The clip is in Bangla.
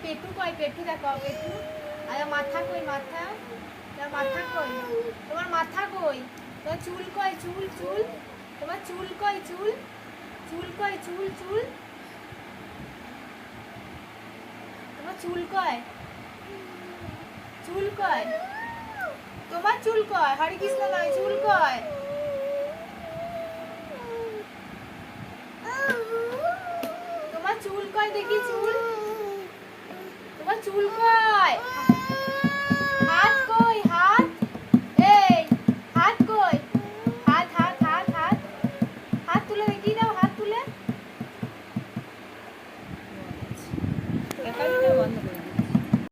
পেটু কয়, পেটু দেখো পেটু। আর মাথা কই, মাথা, তোমার মাথা কই, তোমার মাথা কই, তোমার চুল কয়, চুল চুল, তোমার চুল কয়, চুল চুল কয়, চুল চুল, তোমার চুল কয়, চুল কয়, তোমার চুল কয়, হরে কৃষ্ণ নয়, চুল কয়, তোমার চুল কয় দেখি, চুল, তোমার চুল কয়।